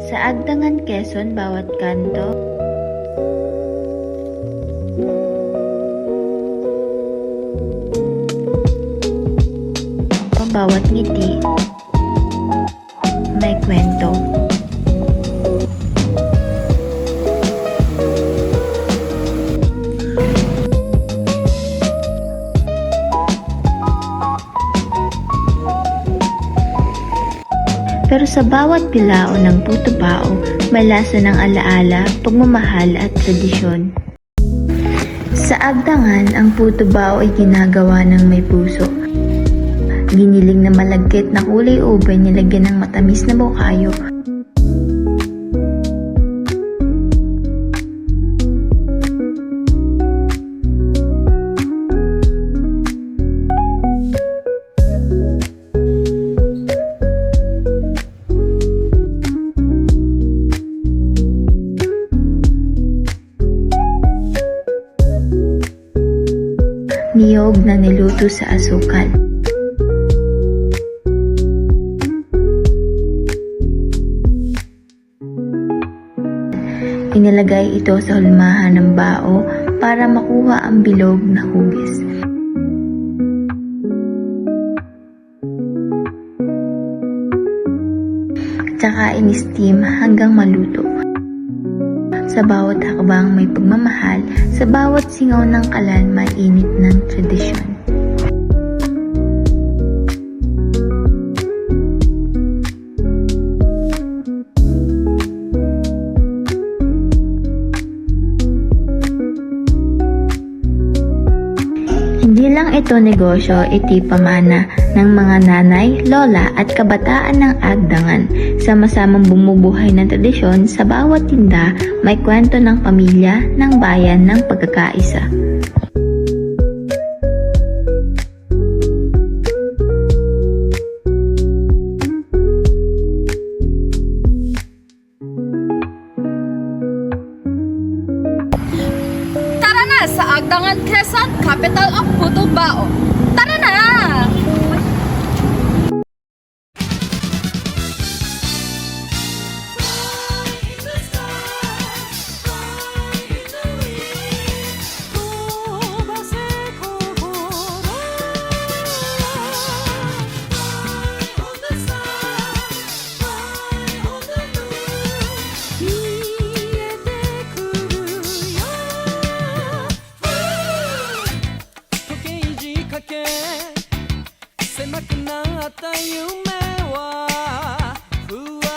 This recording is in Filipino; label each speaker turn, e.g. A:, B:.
A: Sa Agdangan, Quezon, bawat kanto, bawat ngiti, may kwento. Pero sa bawat bilao ng puto bao, may lasa ng alaala, pagmamahal at tradisyon. Sa Agdangan, ang puto bao ay ginagawa ng may puso. Giniling na malagkit na kulay ube nilagyan ng matamis na bukayo. Niyog na niluto sa asukal. Inilagay ito sa hulmahan ng bao para makuha ang bilog na hugis. Tsaka in-steam hanggang maluto. Sa bawat hakbang may pagmamahal, sa bawat singaw ng kalan mainit ng tradisyon. Hindi lang ito negosyo, iti pamana ng mga nanay, lola at kabataan ng Agdangan. Sama-samang bumubuhay ng tradisyon sa bawat tinda, may kwento ng pamilya, ng bayan, ng pagkakaisa.
B: Tara na sa Agdangan, Quezon, capital of puto bao.